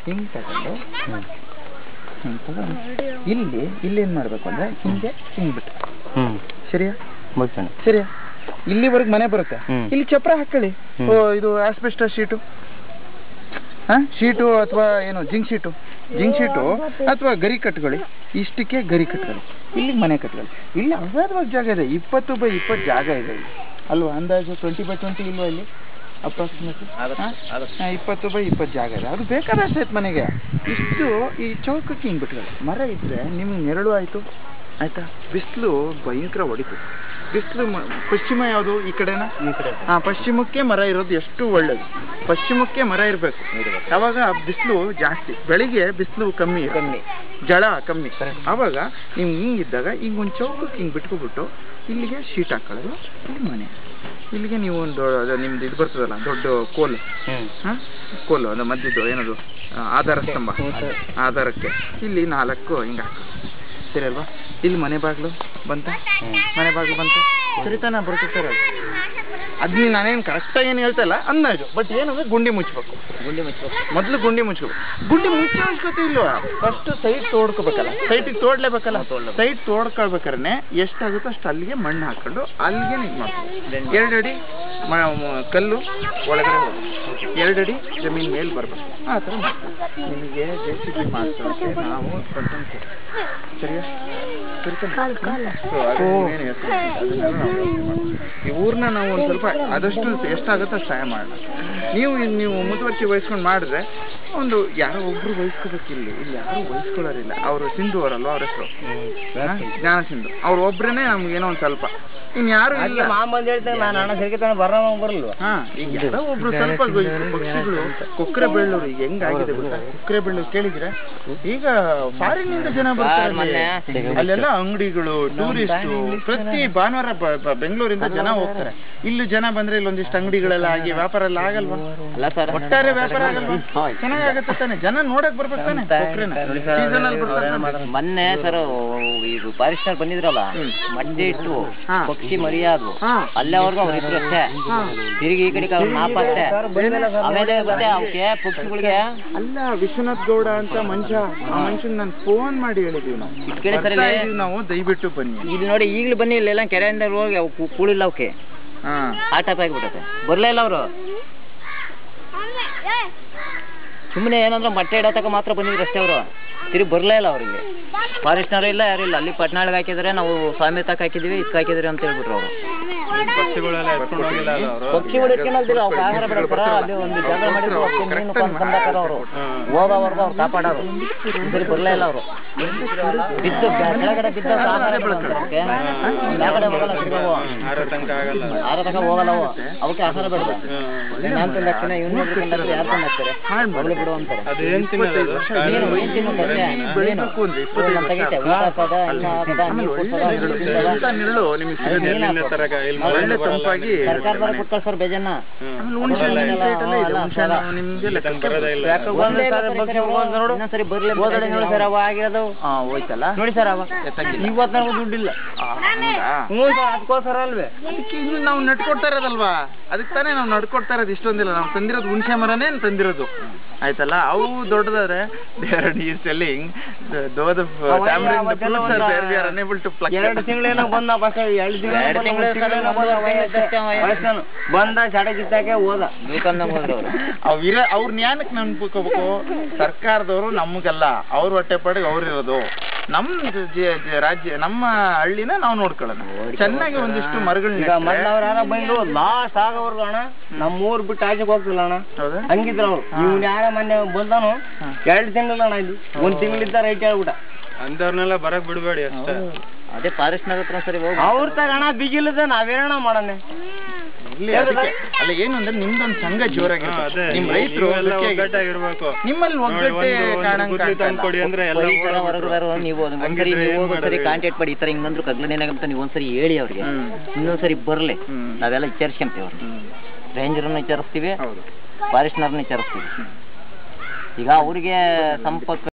ಹಿಂಗೆ ತಗೊಂಡು ಹಿಂಗೆ ತಗೊಂಡು ಇಲ್ಲಿ ಏನು ಮಾಡಬೇಕು ಅಂದರೆ ಹಿಂಗೆ ಬಿಟ್ಟು ಸರಿಯಾ ಸರಿಯಾ ಇಲ್ಲಿವರೆಗೆ ಮನೆ ಬರುತ್ತೆ ಇಲ್ಲಿ ಚಪ್ರ ಹಾಕೊಳ್ಳಿ ಇದು ಆಸ್ಬೆಸ್ಟಾಸ್ ಶೀಟು ಅಥವಾ ಏನು ಜಿಂಕ್ ಶೀಟು ಅಥವಾ ಗರಿ ಕಟ್ಕೊಳ್ಳಿ ಇಷ್ಟಕ್ಕೆ ಗರಿ ಕಟ್ಕೊಳ್ಳಿ ಇಲ್ಲಿಗೆ ಮನೆ ಕಟ್ಕೊಳ್ಳಿ ಇಲ್ಲಿ ಅಗಾಧವಾಗಿ ಜಾಗ ಇದೆ 20 by 20 ಜಾಗ ಇದೆ ಇಲ್ಲಿ ಅಲ್ವಾ ಅಂದಾಜು 20 by 20 ಇಲ್ವಾ ಇಲ್ಲಿ ಅಪ್ರಾಕ್ಸಿಮೇಟ್ಲಿ 20 by 20 ಜಾಗ ಇದೆ ಅದು ಬೇಕಾದಷ್ಟು ಆಯ್ತು ಮನೆಗೆ ಇಷ್ಟು ಈ ಚೌಕಕ್ಕೆ ಹಿಂಗೆ ಬಿಟ್ಕೊಳ್ಳಿ ಮರ ಇದ್ದರೆ ನಿಮಗೆ ನೆರಳು ಆಯಿತು ಆಯಿತಾ ಬಿಸಿಲು ಭಯಂಕರ ಹೊಡಿತು ಬಿಸಿಲು ಪಶ್ಚಿಮ ಯಾವುದು ಈ ಕಡೆನಾ ಪಶ್ಚಿಮಕ್ಕೆ ಮರ ಇರೋದು ಎಷ್ಟು ಒಳ್ಳೇದು ಪಶ್ಚಿಮಕ್ಕೆ ಮರ ಇರಬೇಕು ಆವಾಗ ಬಿಸಿಲು ಜಾಸ್ತಿ ಬೆಳಿಗ್ಗೆ ಬಿಸಿಲು ಕಮ್ಮಿ ಜಳ ಕಮ್ಮಿ ಆವಾಗ ನೀವು ಹಿಂಗಿದ್ದಾಗ ಈಗ ಒಂದು ಚೌಕಕ್ಕೆ ಹಿಂಗೆ ಬಿಟ್ಕೊಬಿಟ್ಟು ಇಲ್ಲಿಗೆ ಶೀಟ್ ಹಾಕೊಳ್ಳೋದು ಇಲ್ಲಿ ಮನೆ ಇಲ್ಲಿಗೆ ನೀವು ಒಂದು ನಿಮ್ದು ಇದು ಬರ್ತದಲ್ಲ ದೊಡ್ಡ ಕೋಲು ಅದು ಮಧ್ಯದ್ದು ಏನದು ಆಧಾರ ಸ್ತಂಭ ಆಧಾರಕ್ಕೆ ಇಲ್ಲಿ 4 ಹಿಂಗೆ ಹಾಕೋದು ಸರಿ ಅಲ್ವಾ ಇಲ್ಲಿ ಮನೆ ಬಾಗಿಲು ಬಂತು ಸರಿತಾನ ಬರುತ್ತೆ ಅದ್ನ ನಾನೇನು ಕರೆಕ್ಟಾಗಿ ಏನು ಹೇಳ್ತಾಯಿಲ್ಲ ಅಂದಾಜು ಬಟ್ ಏನಂದ್ರೆ ಗುಂಡಿ ಮುಚ್ಚಬೇಕು ಮೊದಲು ಗುಂಡಿ ಮುಚ್ಕೋತಿಲ್ವಾ ಫಸ್ಟ್ ಸೈಡ್ ತೋಡ್ಕೋಬೇಕಲ್ಲ ಸೈಟಿಗೆ ತೋಡ್ಲೇಬೇಕಲ್ಲ ಸೈಡ್ ತೋಡ್ಕೊಳ್ಬೇಕಾದ್ರೆ ಎಷ್ಟಾಗುತ್ತೋ ಅಷ್ಟು ಅಲ್ಲಿಗೆ ಮಣ್ಣು ಹಾಕೊಂಡು ಅಲ್ಲಿಗೆ ಇದು ಮಾಡ್ಬೇಕು 2 ಅಡಿ ಕಲ್ಲು ಒಳಗಡೆ ಹೋಗ್ಬೇಕು 2 ಅಡಿ ಜಮೀನ್ ಮೇಲೆ ಬರ್ಬೇಕು ಆ ಥರ ನಿಮಗೆ JCB ಮಾಡ್ಸೋಕ್ಕೆ ನಾವು ಸರಿಯಾ ಈ ಊರನ್ನ ನಾವು ಒಂದು ಸ್ವಲ್ಪ ಆದಷ್ಟು ಎಷ್ಟಾಗುತ್ತೋ ಅಷ್ಟು ಸಹಾಯ ಮಾಡೋಣ ನೀವು ಮುತುವರ್ಜಿ ವಹಿಸ್ಕೊಂಡು ಮಾಡಿದ್ರೆ ಒಂದು ಯಾರೋ ಒಬ್ರು ವಹಿಸ್ಕೋಬೇಕಿಲ್ಲಿ ಇಲ್ಲಿ ಯಾರು ವಹಿಸ್ಕೊಳ್ಳೋರಿಲ್ಲ ಅವರು ಸಿಂಧು ಅವರಲ್ವ ಅವ್ರ ಹೆಸರು ಜ್ಞಾನ ಸಿಂಧು ಅವ್ರು ಒಬ್ರೇ ನಮ್ಗೇನೋ ಒಂದು ಸ್ವಲ್ಪ ಇನ್ಯಾರು ಇಲ್ಲ ಈಗ ಯಾರೋ ಒಬ್ರು ಸ್ವಲ್ಪ ಪಕ್ಷಿಗಳು ಕೊಕ್ಕರೆ ಬೆಳ್ಳೂರು ಈಗ ಹೆಂಗಾಗಿದೆ ಗೊತ್ತಾ ಕೊಕ್ಕರೆ ಬೆಳ್ಳೂರು ಕೇಳಿದ್ರೆ ಈಗ ಫಾರಿನ್ನಿಂದ ಜನ ಬರ್ತಾರೆ ಅಲ್ಲೆಲ್ಲ ಅಂಗಡಿಗಳು ಟೂರಿಸ್ಟು ಪ್ರತಿ ಭಾನುವಾರ ಬೆಂಗಳೂರಿಂದ ಜನ ಹೋಗ್ತಾರೆ ಇಲ್ಲಿ ಜನ ಬಂದ್ರೆ ಇಲ್ಲೊಂದಿಷ್ಟು ಅಂಗಡಿಗಳೆಲ್ಲ ಆಗಿ ವ್ಯಾಪಾರ ಎಲ್ಲ ಆಗಲ್ವಾ ಒಟ್ಟಾರೆ ವ್ಯಾಪಾರ ಆಗಲ್ವಾ ಚೆನ್ನಾಗತ್ತೆ ತಾನೆ ಜನ ನೋಡಕ್ ಬರ್ಬೇಕು ತಾನೆ ಮೊನ್ನೆ ಸರ್ ಇದು ಫಾರೆಸ್ಟ್ನರ್ ಬಂದಿದ್ರಲ್ಲ ಮಂಡೆ ಇಟ್ಟು ಪಕ್ಷಿ ಮರಿಯಾದ್ರು ಅಲ್ಲೇವರೆಗೂ ಅವ್ರು ಇದ್ರು ಅಷ್ಟೇ ತಿರುಗಿ ಈ ಕಡೆಗೆ ಅವ್ರು ನಾಪತ್ತೆ ಆಮೇಲೆ ಮತ್ತೆ ಅವಕ್ಕೆ ಪಕ್ಷಿಗಳಿಗೆ ಅಲ್ಲ ವಿಶ್ವನಾಥ್ ಗೌಡ ಅಂತ ಆ ಮನುಷ್ಯನ್ ನಾನು ಫೋನ್ ಮಾಡಿ ಹೇಳಿದೀವಿ ನಾವು ದಯವಿಟ್ಟು ಬನ್ನಿ ಇಲ್ಲಿ ನೋಡಿ ಈಗಲೂ ಬನ್ನಿ ಇಲ್ಲೆಲ್ಲ ಕೆರೆಯಿಂದ ಹೋಗಿ ಕೂಳಿಲ್ಲ ಅವಕ್ಕೆ ಆ ಟೈಪ್ ಆಗಿಬಿಟ್ಟೆ ಬರ್ಲೇ ಇಲ್ಲ ಅವರು ಸುಮ್ಮನೆ ಏನಂದ್ರೆ ಮೊಟ್ಟೆ ಇಡತಕ್ಕ ಮಾತ್ರ ಬಂದಿದ್ರು ಅಷ್ಟೇ ಅವರು ತಿರುಗಿ ಬರಲೇ ಇಲ್ಲ ಅವ್ರಿಗೆ ಫಾರೆಸ್ಟ್ನರು ಇಲ್ಲ ಯಾರು ಇಲ್ಲ ಅಲ್ಲಿ ಪಟ್ನಾಳಿಗೆ ಹಾಕಿದ್ರೆ ನಾವು ಸ್ವಾಮಿ ತಕ್ಕ ಹಾಕಿದ್ವಿ ಇದಕ್ಕೆ ಹಾಕಿದ್ರಿ ಅಂತ ಹೇಳ್ಬಿಟ್ರು ಅವರು ಪಕ್ಷಿಗಳು ಎತ್ಕೊಂಡೋಗ್ತಿಲ್ಲ ಅವ್ರು ಆಹಾರ ಬಿಡ್ತಾರ ಅಲ್ಲಿ ಒಂದು ಜಾಗ ಮಾಡಿದ್ರು ಮೀನು ಬಂದಾಕಾರ ಅವರು ಹೋಗೋವರೆಗೂ ಅವ್ರು ಕಾಪಾಡೋರು ಸರಿ ಬರಲೇ ಇಲ್ಲ ಅವರು ಬಿದ್ದು ಕೆಳಗಡೆ ಬಿದ್ದು ಆಹಾರ ಬೆಳೆಸ್ತಾರೆ ಕೆಳಗಡೆ ಹೋಗಲ್ಲ ಆಹಾರ ತನಕ ಹೋಗಲ್ಲ ಅವು ಅವಕ್ಕೆ ಆಹಾರ ಬೆಳೆದ ನಾನು ತಂದು ಹಾಕ್ತೀನಿ ಇವನ್ನ ಯಾರು ತಂದು ಹಾಕ್ತಾರೆ ಬರಲಿ ಬಿಡು ಅಂತಾರೆ ಸರ್ ಬೇಜನ್ನ ಸರಿ ಬರ್ಲಿ ನೋಡಿ ಸರ್ ಅವ ಆಗಿರೋದು ಹೋಯ್ತಲ್ಲ ನೋಡಿ ಸರ್ ಅವ ಇವತ್ತು ನಮ್ಗೆ ದುಡ್ಡಿಲ್ಲ ಅದಕ್ಕೋಸ್ಕರ ಅಲ್ವೇ ನಾವು ನಡ್ಕೊಡ್ತಾ ಇರೋದಲ್ವಾ ಅದಕ್ಕೆ ತಾನೇ ನಾವು ನಡ್ಕೊಡ್ತಾ ಇರೋದು ಇಷ್ಟೊಂದಿಲ್ಲ ನಾವು ತಂದಿರೋದು ಹುಣಸೆ ಮರನೇ ತಂದಿರೋದು ಆಯ್ತಲ್ಲ ಅವು ದೊಡ್ಡದಾದ್ರೆ ಸೆಲ್ಲಿಂಗ್ ಬಂದ ಚಡಗಿತ್ತಾಕೆ ಹೋದ ಅವ್ರ ಜ್ಞಾನಕ್ಕೆ ನೆನ್ಪಿಕೋಬೇಕು ಸರ್ಕಾರದವರು ನಮಗಲ್ಲ ಅವ್ರ ಹೊಟ್ಟೆ ಪಾಡಿಗೆ ಅವ್ರಿರೋದು ನಮ್ಮ ರಾಜ್ಯ ನಮ್ಮ ಹಳ್ಳಿನ ನಾವು ನೋಡ್ಕೊಳ್ಳೋಣ ಚೆನ್ನಾಗಿ ಒಂದಿಷ್ಟು ಮರಗಳನ್ನ ಬಂದು ಲಾಸ್ಟ್ ಆಗೋವರ್ಗು ಅಣ್ಣ ನಮ್ಮೂರ್ ಬಿಟ್ಟು ಆಚೆಗೆ ಹೋಗ್ತಿಲ್ಲ ಅಣ್ಣ ಹಂಗಿದ್ರು ಅವ್ರು ಇವ್ನ ಯಾರ ಮೊನ್ನೆ ಬಂದಾನು 2 ತಿಂಗಳು ಅಣ್ಣ ಇಲ್ಲಿ 1 ತಿಂಗಳಿದ್ದ ರೈಟ್ ಹೇಳ್ಬಿಟ್ಟ ಅಂತವ್ರನ್ನೆಲ್ಲ ಬರಕ್ ಬಿಡಬೇಡಿ ಅಷ್ಟೇ ಅದೇ ಫಾರೆಸ್ಟ್ನರ್ ಹತ್ರ ಸರಿ ಹೋಗಿ ಅವ್ರ ತಗೋಣ ಬಿಗಿಲ್ಲದ ನಾವೇನ ಮಾಡೋಣ ಅಲ್ಲ ಏನು ಅಂದ್ರೆ ನಿಮ್ದೊಂದು ಸಂಘ ಜೋರಾಗಿರುತ್ತೆ ನಿಮ್ ರೈತರು ನಿಮ್ಮಲ್ಲಿ ಕೊಡಿ ಅಂದ್ರೆ ನೀವು ಒಂದ್ಸರಿ ಕಾಂಟ್ಯಾಕ್ಟ್ ಮಾಡಿ ಈ ತರ ಹಿಂಗಂದ್ರು ಕಗ್ಲನೇನಾಗಂತ ನೀವು ಒಂದ್ಸರಿ ಹೇಳಿ ಅವ್ರಿಗೆ ಇನ್ನೊಂದ್ಸರಿ ಬರ್ಲಿ ನಾವೆಲ್ಲ ವಿಚಾರಿಸ್ಕೊಂತೀವಿ ಅವ್ರು ರೇಂಜರ್ನ ವಿಚಾರಿಸ್ತೀವಿ ಫಾರೆಸ್ಟ್ನರ್ನ ವಿಚಾರಿಸ್ತೀವಿ ಈಗ ಅವ್ರಿಗೆ ಸಂಪರ್ಕ